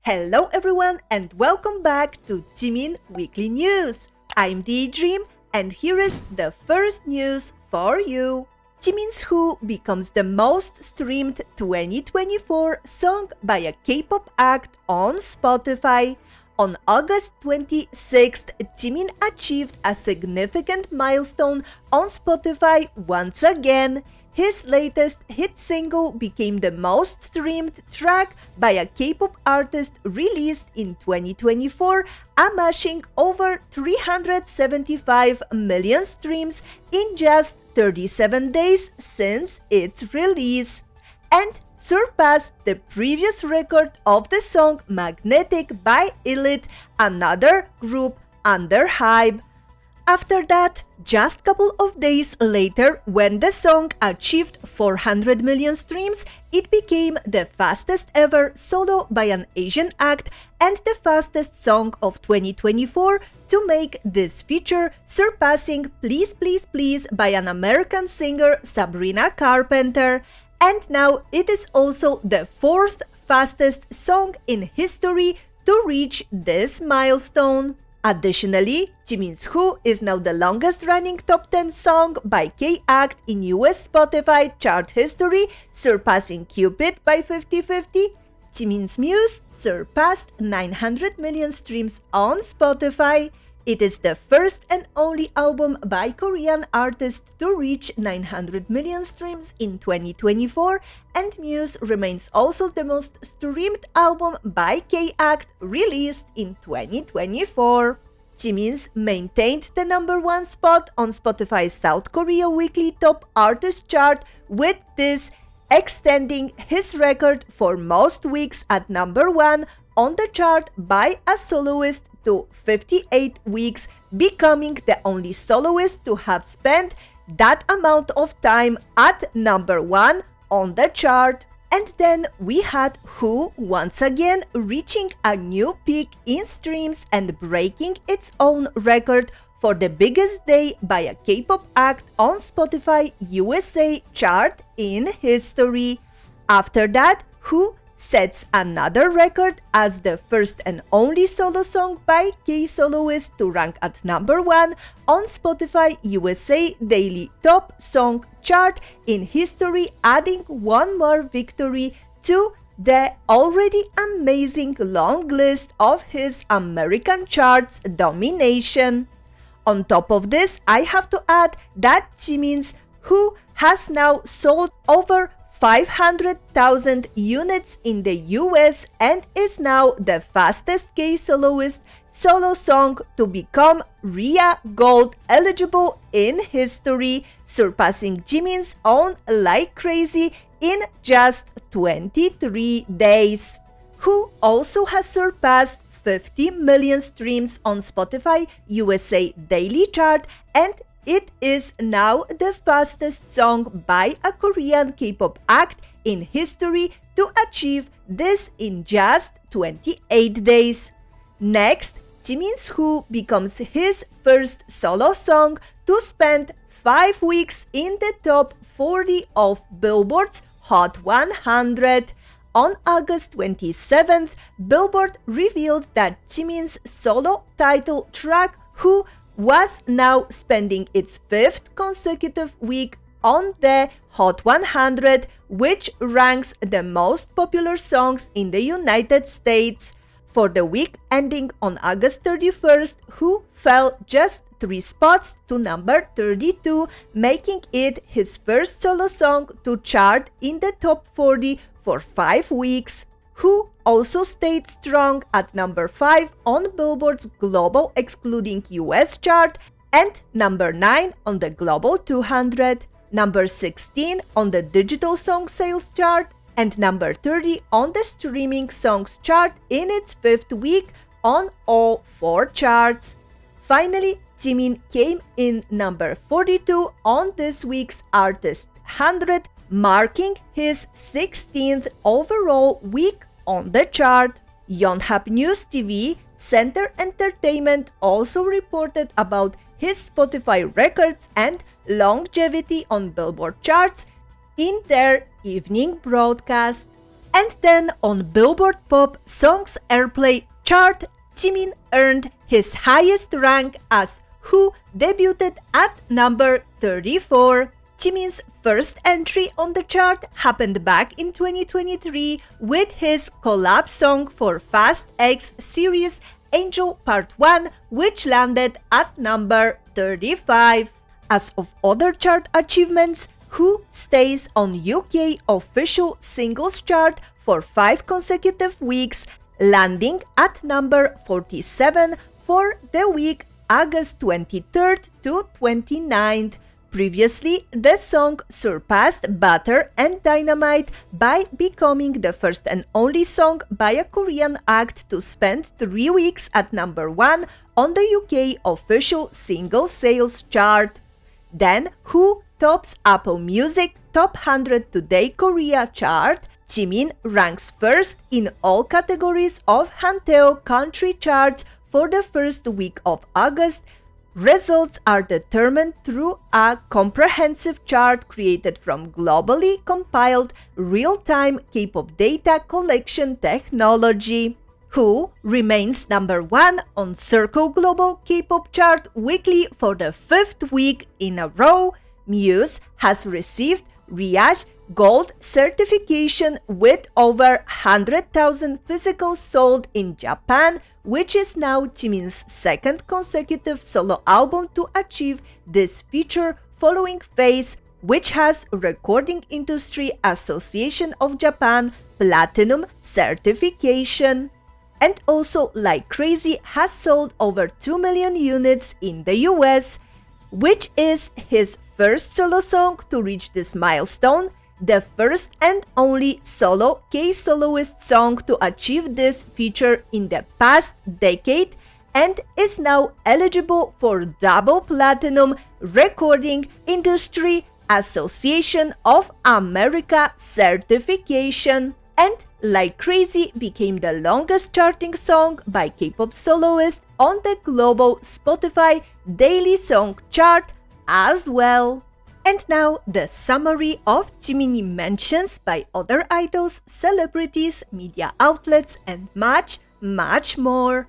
Hello everyone and welcome back to JIMIN Weekly News. I'm Dream and here is the first news for you. Jimin's Who becomes the most streamed 2024 song by a K-pop act on Spotify. On August 26th, Jimin achieved a significant milestone on Spotify once again. His latest hit single became the most streamed track by a K-pop artist released in 2024, amassing over 375 million streams in just 37 days since its release, and surpassed the previous record of the song Magnetic by Elite, another group under HYBE. After that, just couple of days later, when the song achieved 400 million streams, it became the fastest ever solo by an Asian act and the fastest song of 2024 to make this feature, surpassing Please Please Please by an American singer, Sabrina Carpenter. And now it is also the fourth fastest song in history to reach this milestone. Additionally, Jimin's Who is now the longest-running top 10 song by K-act in US Spotify chart history, surpassing Cupid by 50/50. Jimin's Muse surpassed 900 million streams on Spotify. It is the first and only album by Korean artist to reach 900 million streams in 2024, and Muse remains also the most streamed album by K-act released in 2024. Jimin's maintained the #1 spot on Spotify's South Korea Weekly Top Artist chart, with this extending his record for most weeks at #1 on the chart by a soloist to 58 weeks, becoming the only soloist to have spent that amount of time at #1 on the chart. And then we had Who once again reaching a new peak in streams and breaking its own record for the biggest day by a K-pop act on Spotify USA chart in history. After that, Who sets another record as the first and only solo song by K-soloist to rank at #1 on Spotify USA Daily Top Song chart in history, adding one more victory to the already amazing long list of his American charts domination. On top of this, I have to add that Jimin's Who has now sold over 500,000 units in the US and is now the fastest K-soloist solo song to become RIA Gold eligible in history, surpassing Jimin's own Like Crazy in just 23 days. Who also has surpassed 50 million streams on Spotify USA Daily Chart, and it is now the fastest song by a Korean K-pop act in history to achieve this in just 28 days. Next, Jimin's Who becomes his first solo song to spend 5 weeks in the top 40 of Billboard's Hot 100. On August 27th, Billboard revealed that Jimin's solo title track Who was now spending its 5th consecutive week on the Hot 100, which ranks the most popular songs in the United States. For the week ending on August 31st, Who fell just 3 spots to number 32, making it his first solo song to chart in the top 40 for 5 weeks. Who also stayed strong at #5 on Billboard's Global excluding US chart and #9 on the Global 200, #16 on the Digital Song Sales chart, and #30 on the Streaming Songs chart in its 5th week on all 4 charts. Finally, Jimin came in #42 on this week's Artist 100, marking his 16th overall week on the chart. Yonhap News TV Center Entertainment also reported about his Spotify records and longevity on Billboard charts in their evening broadcast. And then on Billboard Pop Songs Airplay chart, Jimin earned his highest rank as Who debuted at number 34. Jimin's first entry on the chart happened back in 2023 with his collab song for Fast X series Angel Part 1, which landed at number 35. As of other chart achievements, Who stays on UK official singles chart for 5 consecutive weeks, landing at number 47 for the week August 23rd to 29th. Previously, the song surpassed Butter and Dynamite by becoming the first and only song by a Korean act to spend 3 weeks at number 1 on the UK official single sales chart. Then, Who tops Apple Music Top 100 Today Korea chart. Jimin ranks first in all categories of Hanteo country charts for the first week of August. Results are determined through a comprehensive chart created from globally compiled real-time K-pop data collection technology. Who remains number 1 on Circle Global K-pop chart weekly for the 5th week in a row. Muse has received Riage Gold certification with over 100,000 physicals sold in Japan, which is now Jimin's second consecutive solo album to achieve this feature following Face, which has Recording Industry Association of Japan Platinum certification. And also Like Crazy has sold over 2 million units in the US, which is his first solo song to reach this milestone, the first and only solo K-soloist song to achieve this feature in the past decade, and is now eligible for double platinum Recording Industry Association of America certification. And Like Crazy became the longest charting song by K-pop soloist on the global Spotify daily song chart as well. And now the summary of Jiminie mentions by other idols, celebrities, media outlets, and much, much more.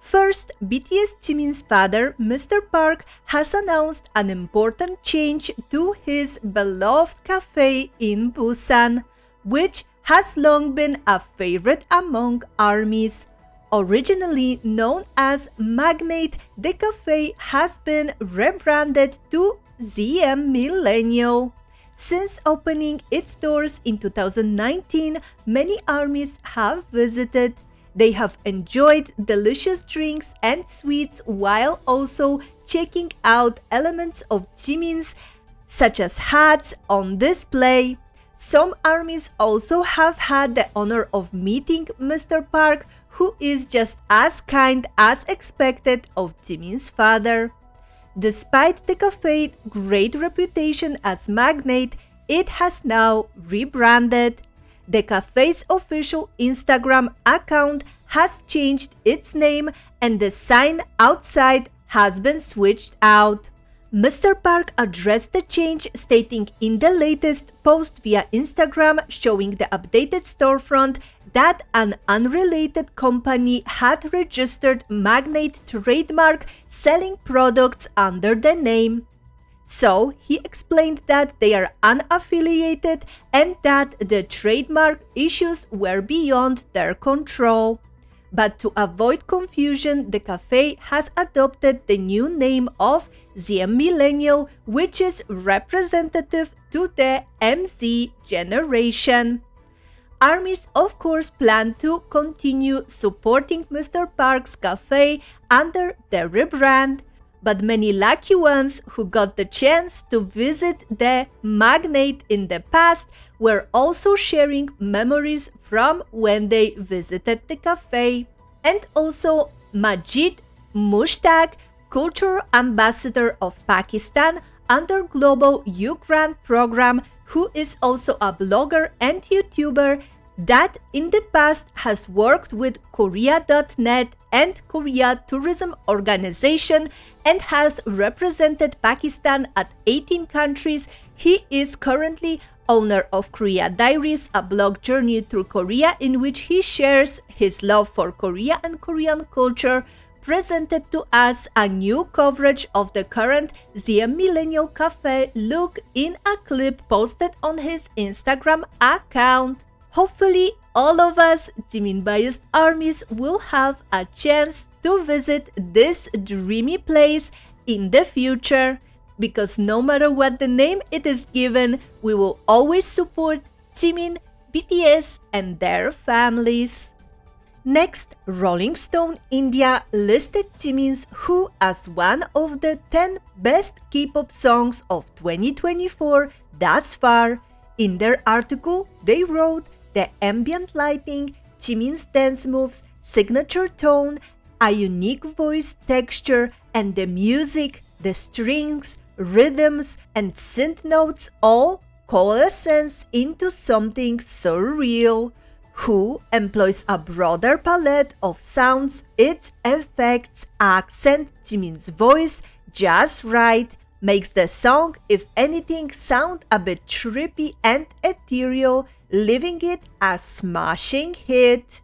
First, BTS Jimin's father, Mr. Park, has announced an important change to his beloved cafe in Busan, which has long been a favorite among ARMYs. Originally known as Magnate, the cafe has been rebranded to ZM Millennial. Since opening its doors in 2019, many ARMYs have visited. They have enjoyed delicious drinks and sweets while also checking out elements of Jimin's, such as hats, on display. Some ARMYs also have had the honor of meeting Mr. Park, who is just as kind as expected of Jimin's father. Despite the cafe's great reputation as Magnate, it has now rebranded. The cafe's official Instagram account has changed its name and the sign outside has been switched out. Mr. Park addressed the change, stating in the latest post via Instagram showing the updated storefront that an unrelated company had registered Magnate trademark selling products under the name. So he explained that they are unaffiliated and that the trademark issues were beyond their control. But to avoid confusion, the cafe has adopted the new name of ZM Millennial, which is representative to the MZ generation. ARMYs, of course, plan to continue supporting Mr. Park's cafe under the rebrand, but many lucky ones who got the chance to visit the Magnate in the past were also sharing memories from when they visited the cafe. And also Majid Mushtaq, Culture Ambassador of Pakistan under Global Youth Grant Program, who is also a blogger and YouTuber that in the past has worked with Korea.net and Korea Tourism Organization and has represented Pakistan at 18 countries. He is currently owner of Korea Diaries, a blog journey through Korea in which he shares his love for Korea and Korean culture, presented to us a new coverage of the current The Millennial Cafe look in a clip posted on his Instagram account. Hopefully, all of us Jimin biased armies will have a chance to visit this dreamy place in the future, because no matter what the name it is given, we will always support Jimin, BTS, and their families. Next, Rolling Stone India listed Jimin's Who as one of the 10 best K-pop songs of 2024 thus far. In their article, they wrote the ambient lighting, Jimin's dance moves, signature tone, a unique voice texture, and the music, the strings, rhythms, and synth notes all coalesce into something surreal. Who employs a broader palette of sounds, its effects, accent, Jimin's voice just right, makes the song, if anything, sound a bit trippy and ethereal, leaving it a smashing hit.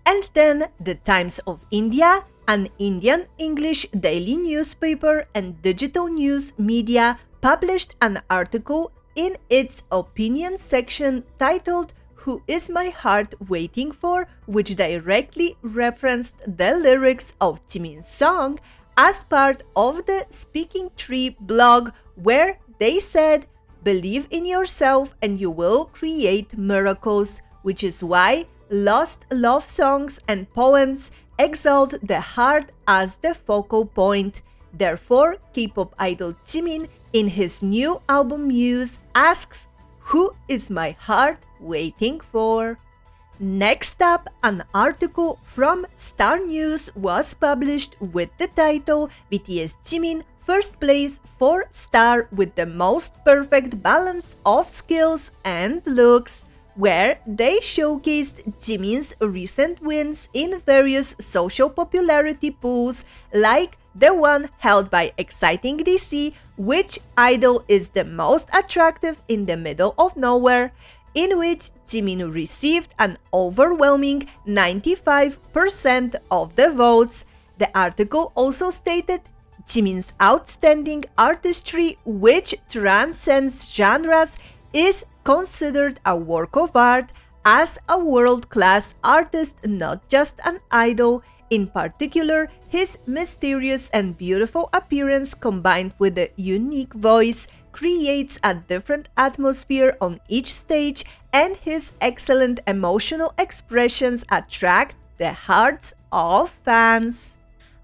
And then the Times of India, an Indian English daily newspaper and digital news media, published an article in its opinion section titled Who Is My Heart Waiting For?, which directly referenced the lyrics of Jimin's song as part of the Speaking Tree blog, where they said, "Believe in yourself and you will create miracles," which is why lost love songs and poems exalt the heart as the focal point. Therefore, K-pop idol Jimin, in his new album Muse, asks, "Who is my heart waiting for?" Next up, an article from Star News was published with the title BTS Jimin First Place for Star with the Most Perfect Balance of Skills and Looks, where they showcased Jimin's recent wins in various social popularity polls, like the one held by Exciting DC, which idol is the most attractive in the middle of nowhere, in which Jimin received an overwhelming 95% of the votes. The article also stated Jimin's outstanding artistry, which transcends genres, is considered a work of art as a world-class artist, not just an idol. In particular, his mysterious and beautiful appearance combined with a unique voice creates a different atmosphere on each stage, and his excellent emotional expressions attract the hearts of fans.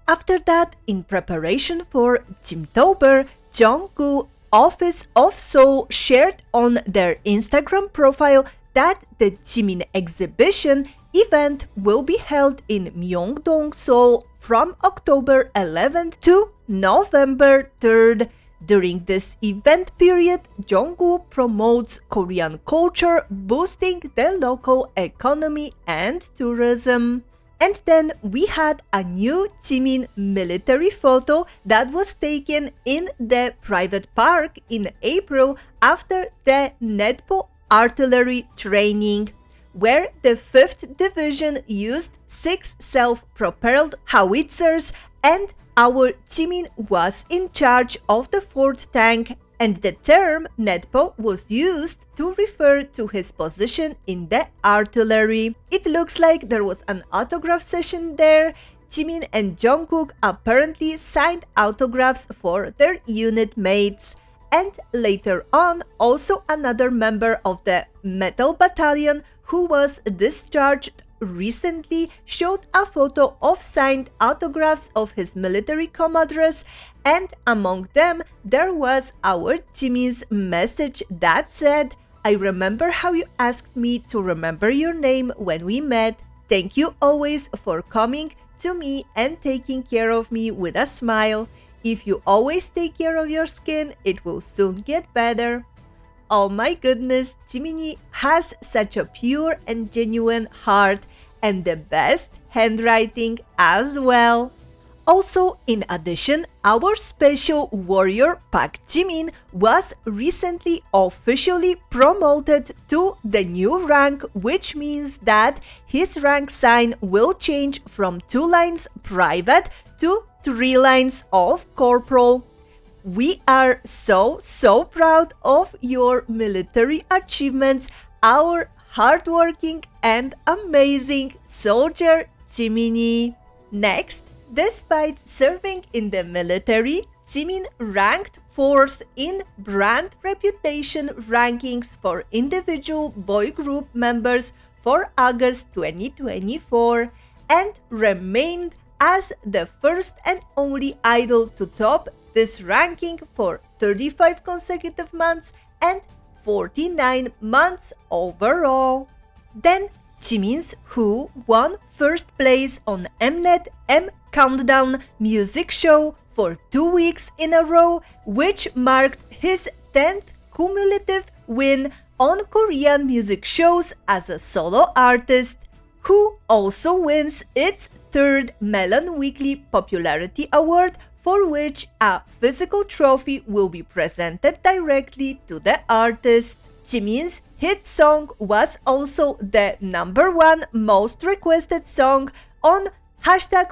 After that, in preparation for Jimtober, Jungkook, Office of Seoul, shared on their Instagram profile that the Jimin exhibition event will be held in Myeongdong, Seoul from October 11th to November 3rd. During this event period, Jungkook promotes Korean culture, boosting the local economy and tourism. And then we had a new Jimin military photo that was taken in the private park in April after the Netpo artillery training, where the 5th Division used 6 self-propelled howitzers, and our Jimin was in charge of the 4th tank, and the term Netpo was used to refer to his position in the artillery. It looks like there was an autograph session there. Jimin and Jungkook apparently signed autographs for their unit mates. And later on, also another member of the Metal Battalion who was discharged recently showed a photo of signed autographs of his military comrades, and among them there was our Jimin's message that said, "I remember how you asked me to remember your name when we met. Thank you always for coming to me and taking care of me with a smile. If you always take care of your skin, it will soon get better." Oh my goodness, Jiminie has such a pure and genuine heart, and the best handwriting as well. Also, in addition, our special warrior Park Jimin was recently officially promoted to the new rank, which means that his rank sign will change from 2 lines private to 3 lines of corporal. We are so proud of your military achievements, our hardworking and amazing soldier Jiminie. Next, despite serving in the military, Jimin ranked 4th in brand reputation rankings for individual boy group members for August 2024 and remained as the first and only idol to top this ranking for 35 consecutive months and 49 months overall. Then Jimin's Who won first place on Mnet M Countdown music show for 2 weeks in a row, which marked his 10th cumulative win on Korean music shows as a solo artist. Who also wins its 3rd Melon Weekly Popularity Award, for which a physical trophy will be presented directly to the artist. Jimin's hit song was also the #1 most requested song on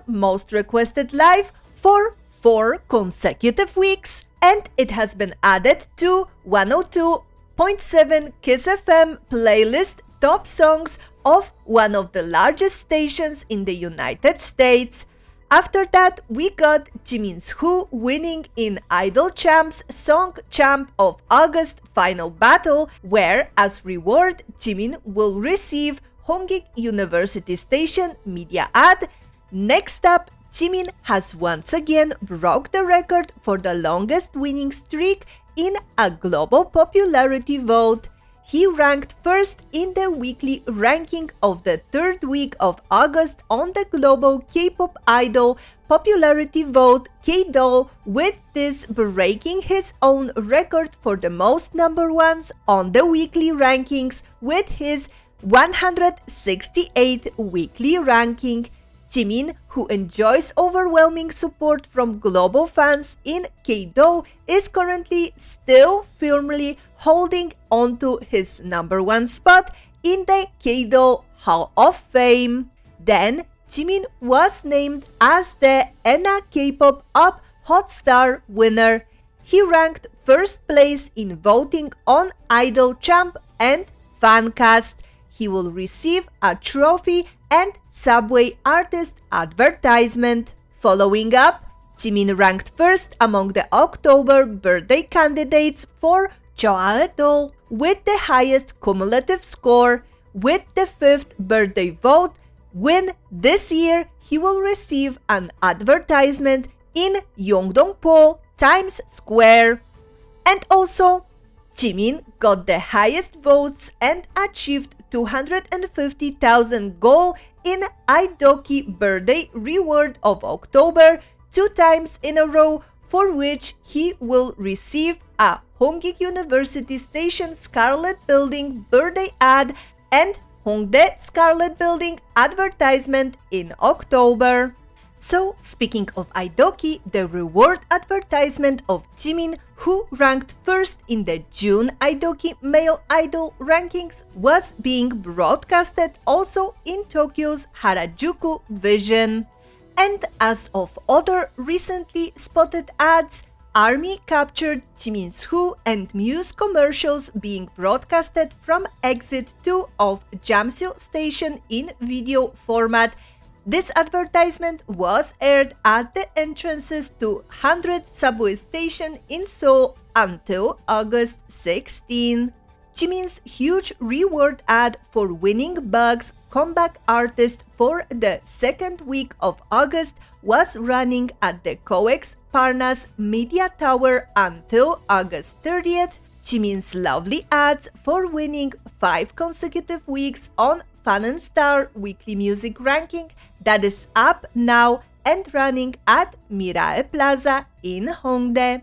#Most Requested Live for 4 consecutive weeks, and it has been added to 102.7 Kiss FM playlist top songs of one of the largest stations in the United States. After that, we got Jimin's Who winning in Idol Champ's Song Champ of August final battle, where as reward, Jimin will receive Hongik University Station media ad. Next up, Jimin has once again broke the record for the longest winning streak in a global popularity vote. He ranked first in the weekly ranking of the 3rd week of August on the global K-pop idol popularity vote K-Doll, with this breaking his own record for the most #1s on the weekly rankings with his 168th weekly ranking. Jimin, who enjoys overwhelming support from global fans in K-Doll, is currently still firmly holding onto his #1 spot in the K-Doll Hall of Fame. Then, Jimin was named as the ENA K-Pop Up Hot Star winner. He ranked first place in voting on Idol Champ and Fancast. He will receive a trophy and Subway artist advertisement. Following up, Jimin ranked first among the October birthday candidates for Doll with the highest cumulative score. With the 5th birthday vote win this year, he will receive an advertisement in Yongdongpo Times Square. And also, Jimin got the highest votes and achieved 250,000 goal in Idoki birthday reward of October 2 times in a row, for which he will receive a Hongik University Station Scarlet Building birthday ad and Hongdae Scarlet Building advertisement in October. So, speaking of Idoki, the reward advertisement of Jimin, who ranked first in the June Idoki Male Idol rankings, was being broadcasted also in Tokyo's Harajuku Vision. And as of other recently spotted ads, ARMY captured Jimin's Who and Muse commercials being broadcasted from Exit 2 of Jamsil Station in video format. This advertisement was aired at the entrances to 100 subway station in Seoul until August 16. Jimin's huge reward ad for winning Bugs Comeback Artist for the 2nd week of August was running at the COEX Parnas Media Tower until August 30th. Jimin's lovely ads for winning 5 consecutive weeks on Fan and Star Weekly Music Ranking that is up now and running at Mirae Plaza in Hongdae.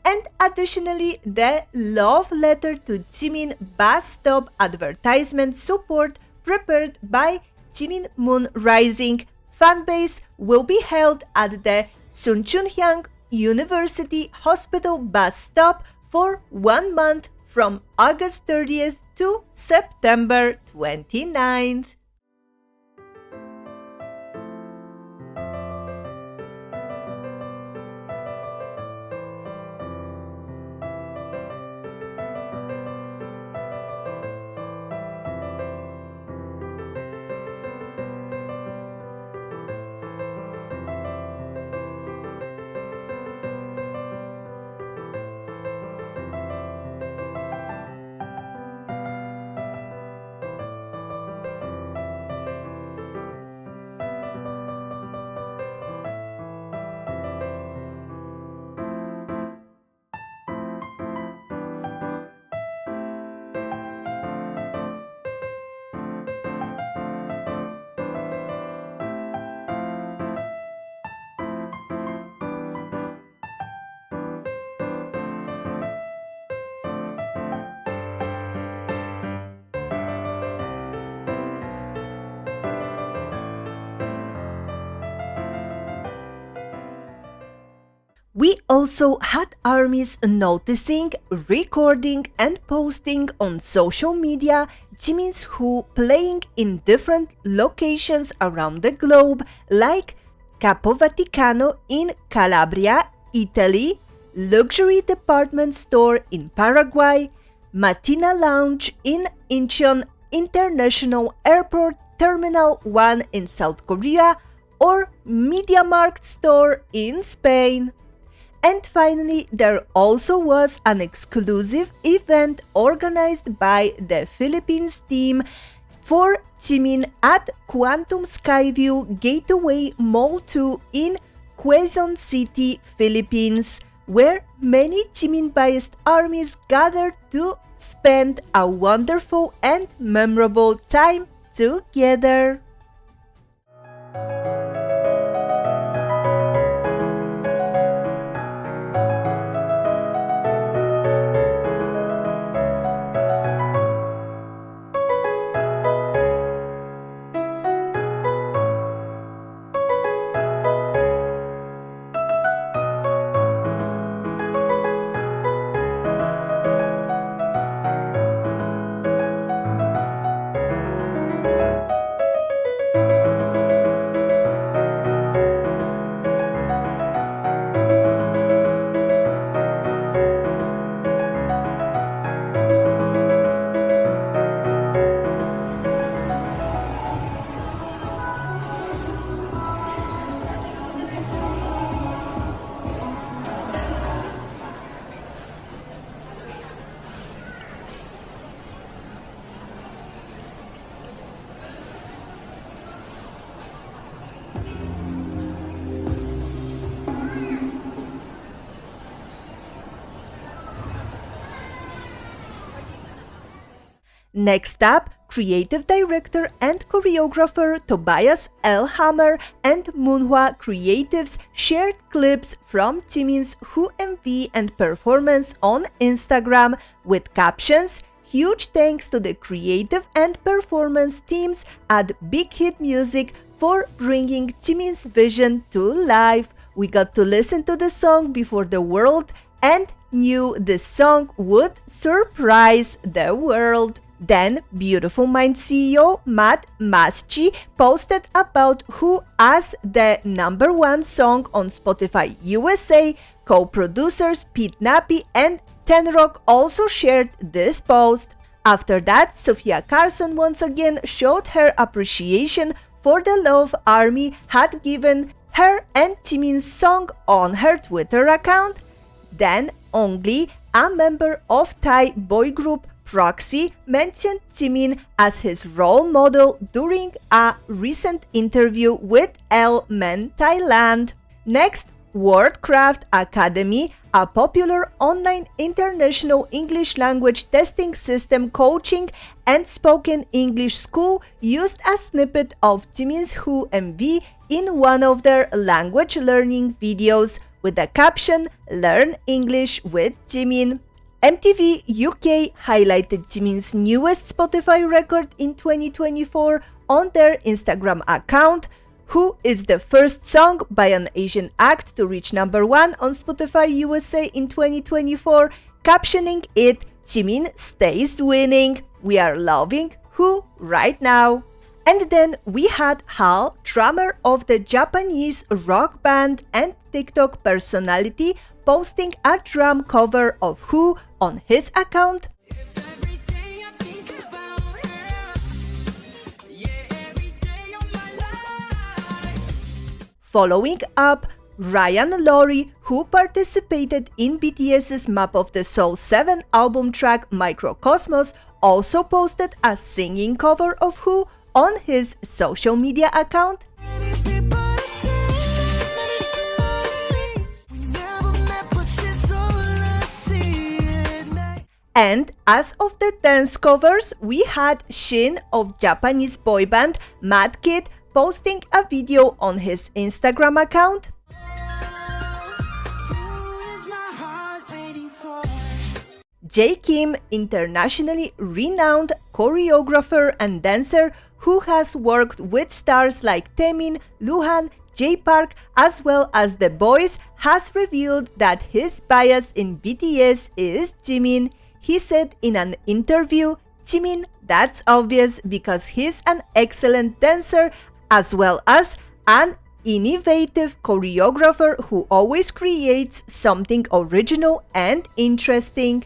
And additionally, the love letter to Jimin bus stop advertisement support prepared by Jimin Moon Rising fanbase will be held at the Sunchunhyang University Hospital bus stop for 1 month from August 30th to September 29th. We also had ARMYs noticing, recording and posting on social media Jimin's Who playing in different locations around the globe like Capo Vaticano in Calabria, Italy, luxury department store in Paraguay, Matina Lounge in Incheon International Airport Terminal 1 in South Korea, or Media Markt store in Spain. And finally, there also was an exclusive event organized by the Philippines team for Jimin at Quantum Skyview Gateway Mall 2 in Quezon City, Philippines, where many Jimin-biased ARMYs gathered to spend a wonderful and memorable time together. Next up, creative director and choreographer Tobias L. Hammer and Moonhwa Creatives shared clips from Jimin's Who MV and performance on Instagram with captions, "Huge thanks to the creative and performance teams at Big Hit Music for bringing Jimin's vision to life. We got to listen to the song before the world and knew this song would surprise the world." Then, Beautiful Mind CEO Matt Masci posted about Who as the #1 song on Spotify USA. Co-producers Pete Nappy and Tenrock also shared this post. After that, Sophia Carson once again showed her appreciation for the love ARMY had given her and Jimin's song on her Twitter account. Then, Ongli, a member of Thai boy group Proxy, mentioned Jimin as his role model during a recent interview with Elle Men Thailand. Next, Wordcraft Academy, a popular online international English language testing system coaching and spoken English school, used a snippet of Jimin's Who MV in one of their language learning videos with the caption, "Learn English with Jimin." MTV UK highlighted Jimin's newest Spotify record in 2024 on their Instagram account, Who is the first song by an Asian act to reach #1 on Spotify USA in 2024, captioning it, "Jimin stays winning. We are loving Who right now." And then we had Hal, drummer of the Japanese rock band and TikTok personality, posting a drum cover of Who on his account. Following up, Ryan Laurie, who participated in BTS's Map of the Soul 7 album track Microcosmos, also posted a singing cover of Who on his social media account. And as of the dance covers, we had Shin of Japanese boy band Mad Kid posting a video on his Instagram account. Jae Kim, internationally renowned choreographer and dancer who has worked with stars like Taemin, Luhan, J Park, as well as The Boys, has revealed that his bias in BTS is Jimin. He said in an interview, "Jimin, that's obvious because he's an excellent dancer as well as an innovative choreographer who always creates something original and interesting."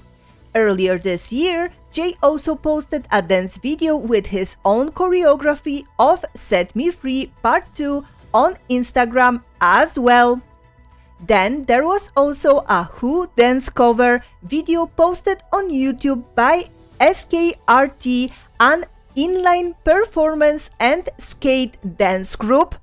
Earlier this year, Jay also posted a dance video with his own choreography of Set Me Free Part 2 on Instagram as well. Then there was also a Who dance cover video posted on YouTube by SKRT, an inline performance and skate dance group.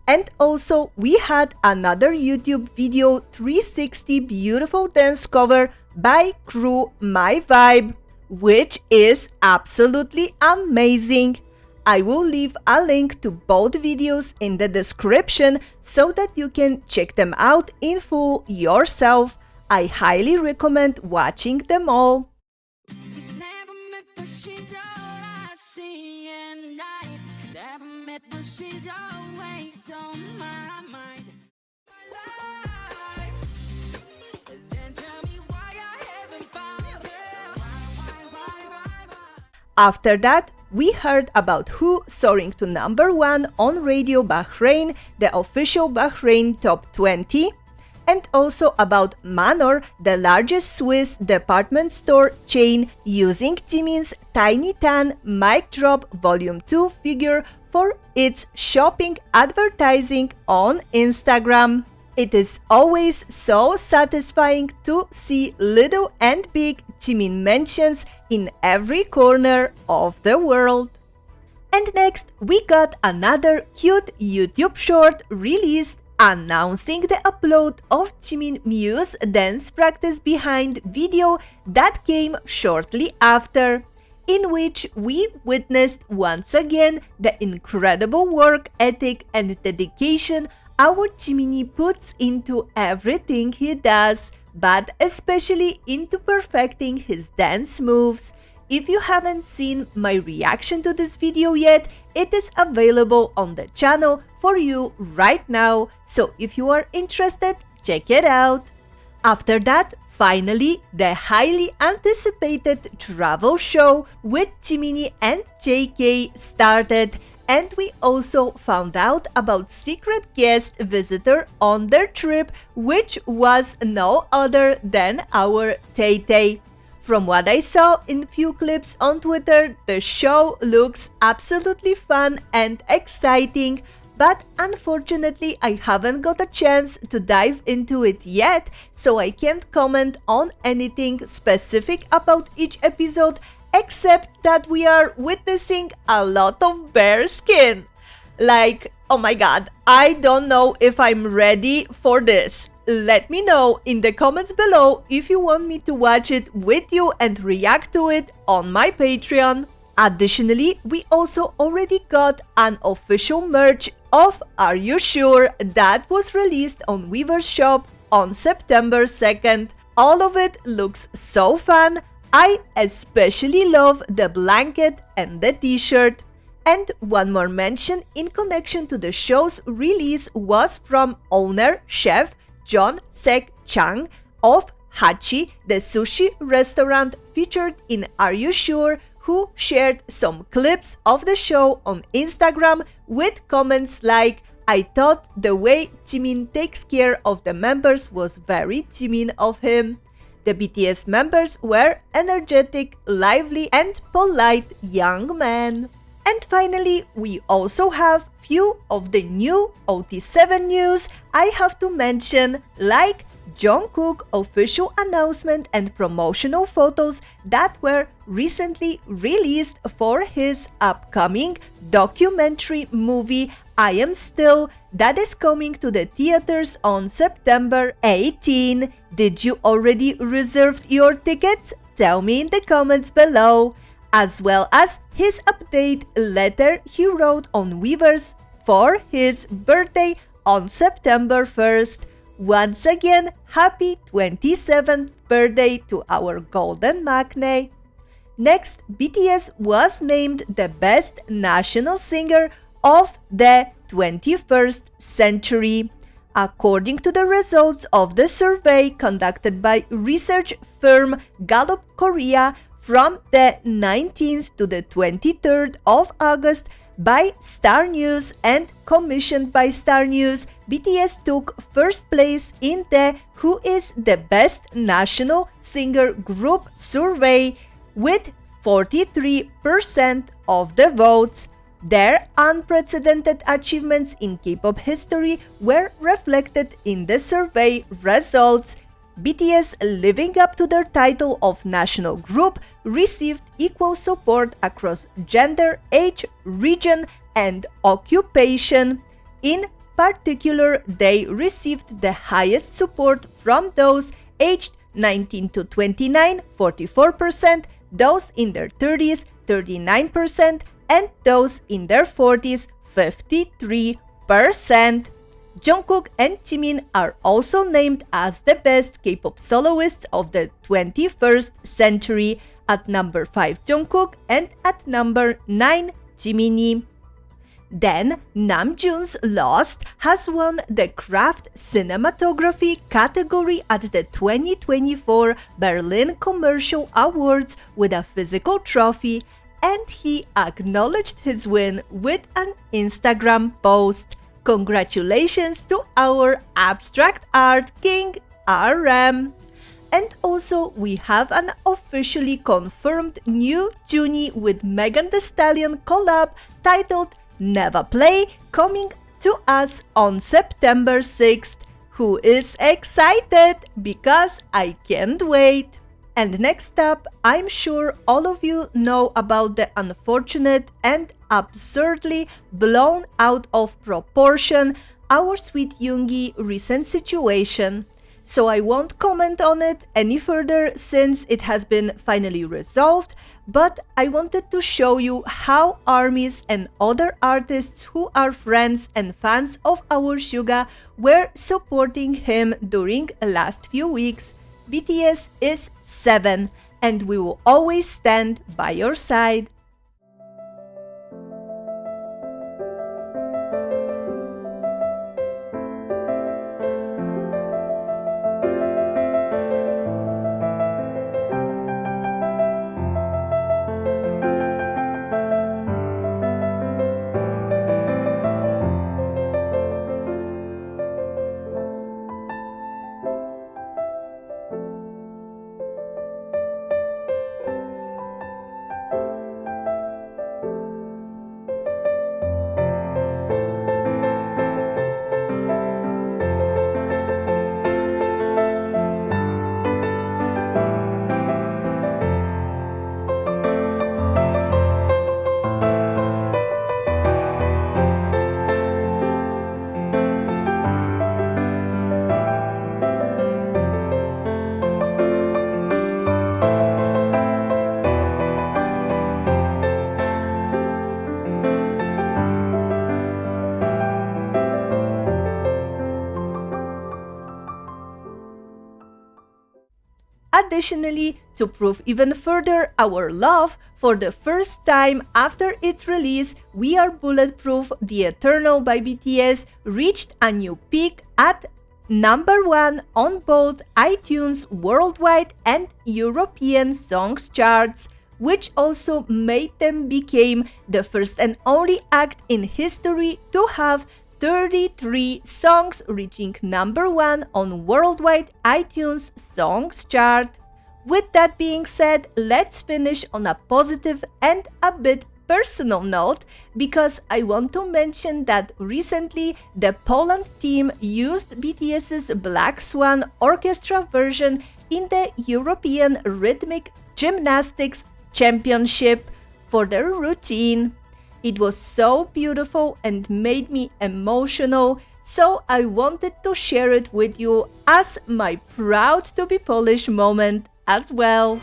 And also we had another YouTube video 360 beautiful dance cover by crew My Vibe, which is absolutely amazing. I will leave a link to both videos in the description so that you can check them out in full yourself. I highly recommend watching them all. After that, we heard about Who soaring to #1 on Radio Bahrain, the official Bahrain Top 20, and also about Manor, the largest Swiss department store chain, using Jimin's Tiny Tan Mic Drop Volume 2 figure for its shopping advertising on Instagram. It is always so satisfying to see little and big Jimin mentions in every corner of the world. And next, we got another cute YouTube short released announcing the upload of Jimin Muse dance practice behind video that came shortly after, in which we witnessed once again the incredible work ethic and dedication our Jiminie puts into everything he does, but especially into perfecting his dance moves. If you haven't seen my reaction to this video yet, it is available on the channel for you right now, so if you are interested, check it out. After that, finally, the highly anticipated travel show with Jiminie and JK started, and we also found out about secret guest visitor on their trip, which was no other than our Tay Tay. From what I saw in few clips on Twitter, the show looks absolutely fun and exciting, but unfortunately I haven't got a chance to dive into it yet, so I can't comment on anything specific about each episode, except that we are witnessing a lot of bare skin. Like, oh my god, I don't know if I'm ready for this. Let me know in the comments below if you want me to watch it with you and react to it on my Patreon. Additionally, we also already got an official merch of Are You Sure that was released on Weaver's shop on September 2nd. All of it looks so fun. I especially love the blanket and the t-shirt. And one more mention in connection to the show's release was from owner chef John Sek Chang of Hachi, the sushi restaurant featured in Are You Sure, who shared some clips of the show on Instagram with comments like, "I thought the way Jimin takes care of the members was very Jimin of him." The BTS members were energetic, lively, and polite young men. And finally, we also have few of the new OT7 news I have to mention, like Jungkook official announcement and promotional photos that were recently released for his upcoming documentary movie I Am Still, that is coming to the theaters on September 18. Did you already reserve your tickets? Tell me in the comments below. As well as his update letter he wrote on Weverse for his birthday on September 1st. Once again, happy 27th birthday to our golden maknae. Next, BTS was named the best national singer of the 21st century. According to the results of the survey conducted by research firm Gallup Korea from the 19th to the 23rd of August by Star News and commissioned by Star News, BTS took first place in the Who is the Best National Singer Group survey with 43% of the votes. Their unprecedented achievements in K-pop history were reflected in the survey results. BTS, living up to their title of national group, received equal support across gender, age, region, and occupation. In particular, they received the highest support from those aged 19 to 29, 44%, those in their 30s, 39%, and those in their 40s, 53%. Jungkook and Jimin are also named as the best K-pop soloists of the 21st century, at number 5 Jungkook and at number 9 Jiminie. Then, Namjoon's Lost has won the Craft Cinematography category at the 2024 Berlin Commercial Awards with a physical trophy, and he acknowledged his win with an Instagram post. Congratulations to our abstract art king, RM. And also, we have an officially confirmed new Junie with Megan Thee Stallion collab titled Never Play, coming to us on September 6th. Who is excited? Because I can't wait. And next up, I'm sure all of you know about the unfortunate and absurdly blown out of proportion Our Sweet Yoongi recent situation. So I won't comment on it any further since it has been finally resolved, but I wanted to show you how ARMYs and other artists who are friends and fans of our Suga were supporting him during the last few weeks. BTS is 7, and we will always stand by your side. Additionally, to prove even further our love, for the first time after its release, We Are Bulletproof, The Eternal by BTS reached a new peak at #1 on both iTunes Worldwide and European Songs charts, which also made them become the first and only act in history to have 33 songs reaching #1 on Worldwide iTunes Songs chart. With that being said, let's finish on a positive and a bit personal note, because I want to mention that recently the Poland team used BTS's Black Swan orchestra version in the European Rhythmic Gymnastics Championship for their routine. It was so beautiful and made me emotional, so I wanted to share it with you as my proud to be Polish moment as well.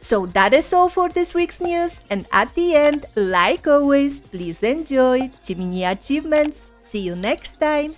So that is all for this week's news, and at the end, like always, please enjoy Jiminie achievements. See you next time!